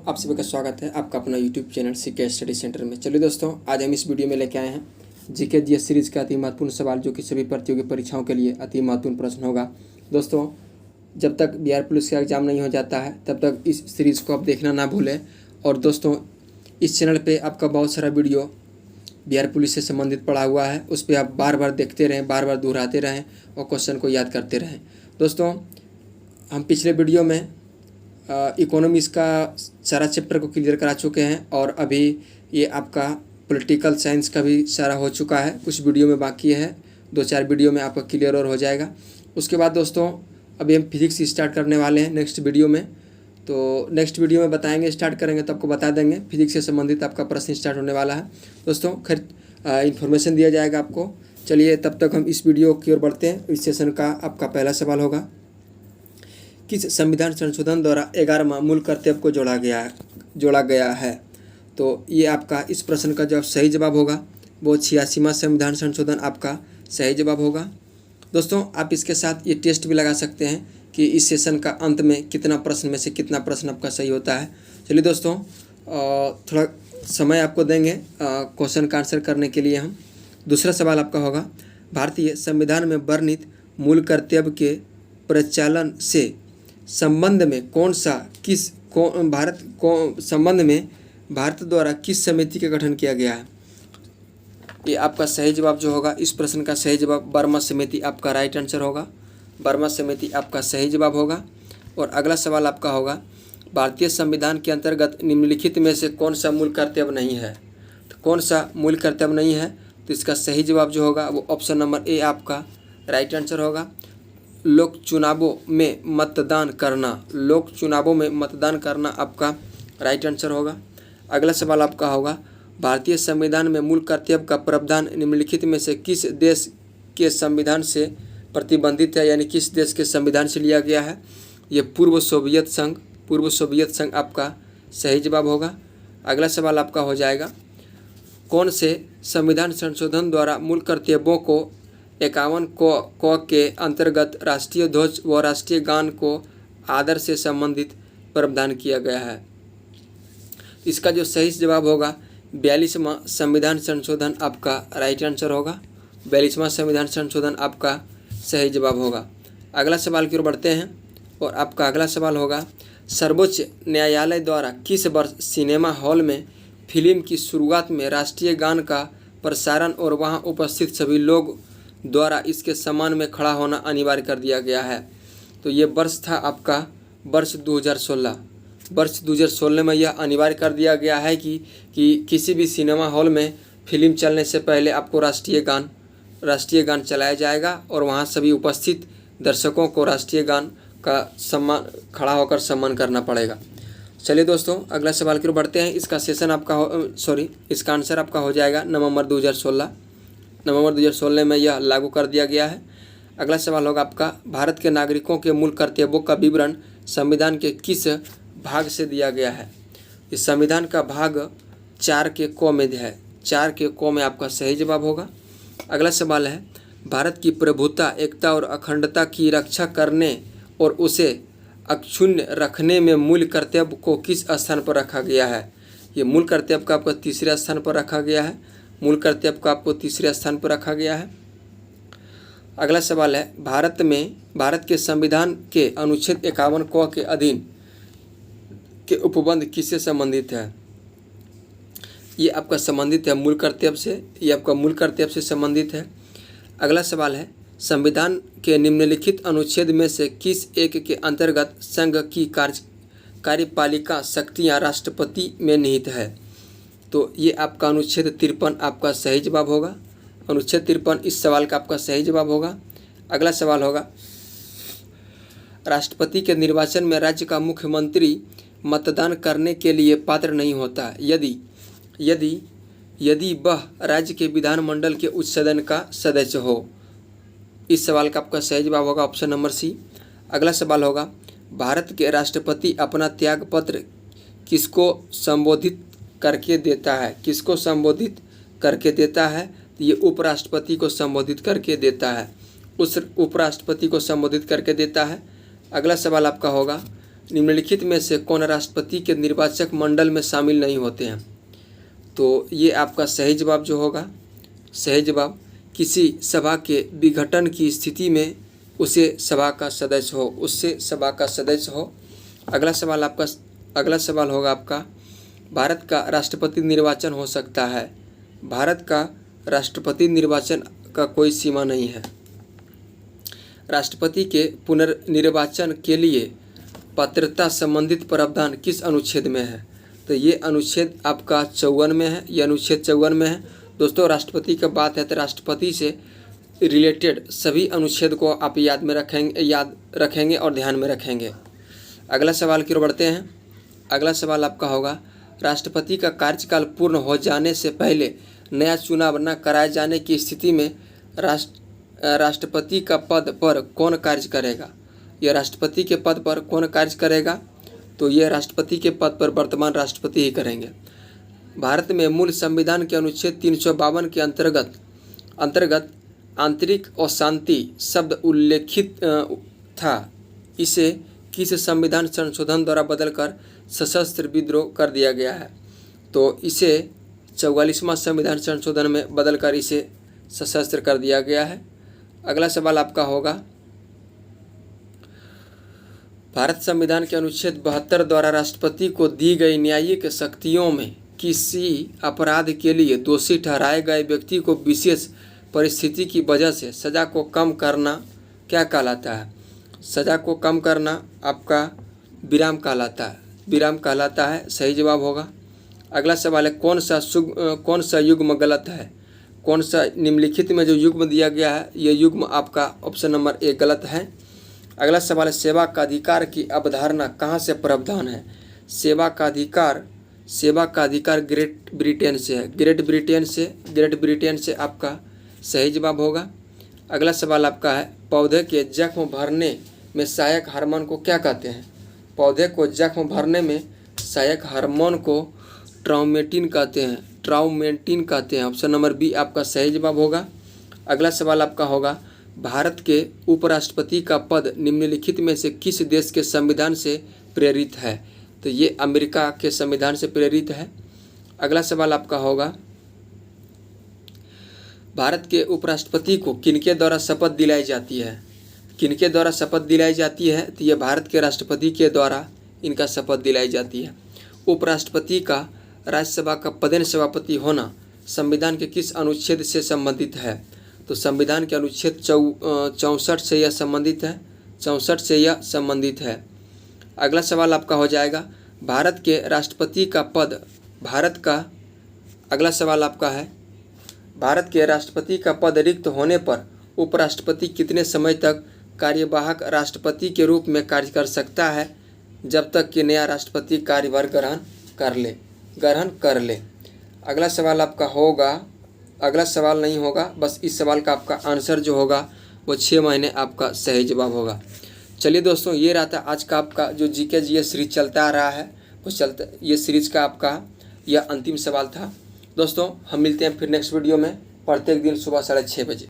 आप सभी का स्वागत है आपका अपना YouTube channel C K study centre में। चलिए दोस्तों, आज हम इस वीडियो में लेके आए हैं जीके जीएस सीरीज़ का अति महत्वपूर्ण सवाल, जो कि सभी प्रतियोगी परीक्षाओं के लिए अति महत्वपूर्ण प्रश्न होगा। दोस्तों, जब तक बिहार पुलिस का एग्ज़ाम नहीं हो जाता है तब तक इस सीरीज़ को आप देखना ना भूलें। और दोस्तों, इस चैनल पर आपका बहुत सारा वीडियो बिहार पुलिस से संबंधित पड़ा हुआ है, उस पर आप बार बार देखते रहें, बार बार दोहराते रहें और क्वेश्चन को याद करते रहें। दोस्तों, हम पिछले वीडियो में इकोनॉमिक्स का सारा चैप्टर को क्लियर करा चुके हैं और अभी ये आपका पॉलिटिकल साइंस का भी सारा हो चुका है। कुछ वीडियो में बाकी है, 2-4 वीडियो में आपका क्लियर और हो जाएगा। उसके बाद दोस्तों, अभी हम फिजिक्स स्टार्ट करने वाले हैं नेक्स्ट वीडियो में। तो नेक्स्ट वीडियो में बताएंगे, स्टार्ट करेंगे तो आपको बता देंगे। फिजिक्स से संबंधित आपका प्रश्न स्टार्ट होने वाला है दोस्तों। खैर, इन्फॉर्मेशन दिया जाएगा आपको। चलिए, तब तक हम इस वीडियो की ओर बढ़ते हैं। इस सेशन का आपका पहला सवाल होगा, किस संविधान संशोधन द्वारा 11वां मूल कर्तव्य को जोड़ा गया है। तो ये आपका इस प्रश्न का जब सही जवाब होगा वो 86वां संविधान संशोधन आपका सही जवाब होगा। दोस्तों, आप इसके साथ ये टेस्ट भी लगा सकते हैं कि इस सेशन का अंत में कितना प्रश्न में से कितना प्रश्न आपका सही होता है। चलिए दोस्तों, थोड़ा समय आपको देंगे क्वेश्चन का आंसर करने के लिए। हम दूसरा सवाल आपका होगा, भारतीय संविधान में वर्णित मूल कर्तव्य के प्रचलन से संबंध में भारत द्वारा किस समिति का गठन किया गया है। ये आपका सही जवाब जो होगा, इस प्रश्न का सही जवाब बर्मा समिति आपका राइट आंसर होगा। बर्मा समिति आपका सही जवाब होगा। और अगला सवाल आपका होगा, भारतीय संविधान के अंतर्गत निम्नलिखित में से कौन सा मूल कर्तव्य नहीं है। तो कौन सा मूल कर्तव्य नहीं है, तो इसका सही जवाब जो होगा वो ऑप्शन नंबर ए आपका राइट आंसर होगा। लोक चुनावों में मतदान करना आपका राइट आंसर होगा। अगला सवाल आपका होगा, भारतीय संविधान में मूल कर्तव्य का प्रावधान निम्नलिखित में से किस देश के संविधान से प्रतिबंधित है, यानी किस देश के संविधान से लिया गया है। ये पूर्व सोवियत संघ आपका सही जवाब होगा। अगला सवाल आपका हो जाएगा, कौन से संविधान संशोधन द्वारा मूल कर्तव्यों को 51 क के अंतर्गत राष्ट्रीय ध्वज व राष्ट्रीय गान को आदर से संबंधित प्रावधान किया गया है। इसका जो सही जवाब होगा 42वां संविधान संशोधन आपका राइट आंसर होगा। 42वां संविधान संशोधन आपका सही जवाब होगा। अगला सवाल की ओर बढ़ते हैं और आपका अगला सवाल होगा, सर्वोच्च न्यायालय द्वारा किस वर्ष सिनेमा हॉल में फिल्म की शुरुआत में राष्ट्रीय गान का प्रसारण और वहां उपस्थित सभी लोग द्वारा इसके सम्मान में खड़ा होना अनिवार्य कर दिया गया है। तो ये वर्ष था आपका वर्ष 2016। वर्ष 2016 में यह अनिवार्य कर दिया गया है कि किसी भी सिनेमा हॉल में फिल्म चलने से पहले आपको राष्ट्रीय गान चलाया जाएगा और वहाँ सभी उपस्थित दर्शकों को राष्ट्रीय गान का खड़ा होकर सम्मान करना पड़ेगा। चलिए दोस्तों, अगला सवाल की ओर बढ़ते हैं। इसका सेशन इसका आंसर आपका हो जाएगा नवंबर 2016 में यह लागू कर दिया गया है। अगला सवाल होगा आपका, भारत के नागरिकों के मूल कर्तव्यों का विवरण संविधान के किस भाग से दिया गया है। इस संविधान का भाग 4 के क में है। 4 के क में आपका सही जवाब होगा। अगला सवाल है, भारत की प्रभुता, एकता और अखंडता की रक्षा करने और उसे अक्षुण्ण रखने में मूल कर्तव्य को किस स्थान पर रखा गया है। ये मूल कर्तव्य का आपको तीसरे स्थान पर रखा गया है। अगला सवाल है, भारत के संविधान के अनुच्छेद 51 क के अधीन के उपबंध किससे संबंधित है। ये आपका संबंधित है मूल कर्तव्य से संबंधित है। अगला सवाल है, संविधान के निम्नलिखित अनुच्छेद में से किस एक के अंतर्गत संघ की कार्यपालिका शक्तियाँ राष्ट्रपति में निहित है। तो ये आपका अनुच्छेद 53 आपका सही जवाब होगा। अनुच्छेद 53 इस सवाल का आपका सही जवाब होगा। अगला सवाल होगा, राष्ट्रपति के निर्वाचन में राज्य का मुख्यमंत्री मतदान करने के लिए पात्र नहीं होता यदि वह राज्य के विधानमंडल के उच्च सदन का सदस्य हो। इस सवाल का आपका सही जवाब होगा ऑप्शन नंबर सी। अगला सवाल होगा, भारत के राष्ट्रपति अपना त्यागपत्र किसको संबोधित करके देता है। तो ये उपराष्ट्रपति को संबोधित करके देता है। अगला सवाल आपका होगा, निम्नलिखित में से कौन राष्ट्रपति के निर्वाचक मंडल में शामिल नहीं होते हैं? तो ये आपका सही जवाब जो होगा, सही जवाब किसी सभा के विघटन की स्थिति में उससे सभा का सदस्य हो। अगला सवाल होगा आपका, भारत का राष्ट्रपति निर्वाचन हो सकता है? भारत का राष्ट्रपति निर्वाचन का कोई सीमा नहीं है। राष्ट्रपति के पुनर्निर्वाचन के लिए पात्रता संबंधित प्रावधान किस अनुच्छेद में है? तो ये अनुच्छेद आपका 54 में है, ये अनुच्छेद 54 में है। दोस्तों राष्ट्रपति का बात है तो राष्ट्रपति से रिलेटेड सभी अनुच्छेद को आप याद रखेंगे और ध्यान में रखेंगे। अगला सवाल की ओर बढ़ते हैं। अगला सवाल आपका होगा, राष्ट्रपति का कार्यकाल पूर्ण हो जाने से पहले नया चुनाव न कराए जाने की स्थिति में राष्ट्रपति का पद पर कौन कार्य करेगा? यह राष्ट्रपति के पद पर कौन कार्य करेगा? तो यह राष्ट्रपति के पद पर वर्तमान राष्ट्रपति ही करेंगे। भारत में मूल संविधान के अनुच्छेद 352 के अंतर्गत आंतरिक अशांति शब्द उल्लेखित था। इसे किस संविधान संशोधन द्वारा बदलकर सशस्त्र विद्रोह कर दिया गया है? तो इसे 44वां संविधान संशोधन में बदलकर इसे सशस्त्र कर दिया गया है। अगला सवाल आपका होगा, भारत संविधान के अनुच्छेद 72 द्वारा राष्ट्रपति को दी गई न्यायिक शक्तियों में किसी अपराध के लिए दोषी ठहराए गए व्यक्ति को विशेष परिस्थिति की वजह से सज़ा को कम करना क्या कहलाता है? सज़ा को कम करना आपका विराम कहलाता है। सही जवाब होगा। अगला सवाल है, कौन सा युग्म गलत है? कौन सा निम्नलिखित में जो युग्म दिया गया है यह युग्म आपका ऑप्शन नंबर ए गलत है। अगला सवाल है, सेवा का अधिकार की अवधारणा कहाँ से प्रावधान है? सेवा का अधिकार ग्रेट ब्रिटेन से है। ग्रेट ब्रिटेन से आपका सही जवाब होगा। अगला सवाल आपका है, पौधे के जख्म भरने में सहायक हार्मोन को क्या कहते हैं? पौधे को जख्म भरने में सहायक हार्मोन को ट्राउमेटिन कहते हैं। ऑप्शन नंबर बी आपका सही जवाब होगा। अगला सवाल आपका होगा, भारत के उपराष्ट्रपति का पद निम्नलिखित में से किस देश के संविधान से प्रेरित है? तो ये अमेरिका के संविधान से प्रेरित है। अगला सवाल आपका होगा, भारत के उपराष्ट्रपति को किनके द्वारा शपथ दिलाई जाती है? किनके द्वारा शपथ दिलाई जाती है? तो ये भारत के राष्ट्रपति के द्वारा इनका शपथ दिलाई जाती है। उपराष्ट्रपति का राज्यसभा का पदेन सभापति होना संविधान के किस अनुच्छेद से संबंधित है? तो संविधान के अनुच्छेद 64 से यह संबंधित है। अगला सवाल आपका हो जाएगा, भारत के राष्ट्रपति का पद भारत के राष्ट्रपति का पद रिक्त होने पर उपराष्ट्रपति कितने समय तक कार्यवाहक राष्ट्रपति के रूप में कार्य कर सकता है? जब तक कि नया राष्ट्रपति कार्यभार ग्रहण कर ले। अगला सवाल आपका होगा, अगला सवाल नहीं होगा, बस इस सवाल का आपका आंसर जो होगा वो 6 महीने आपका सही जवाब होगा। चलिए दोस्तों, ये रहा था आज का आपका जो जीके जीएस सीरीज चलता आ रहा है ये सीरीज का आपका यह अंतिम सवाल था। दोस्तों हम मिलते हैं फिर नेक्स्ट वीडियो में प्रत्येक दिन सुबह 6:30 बजे।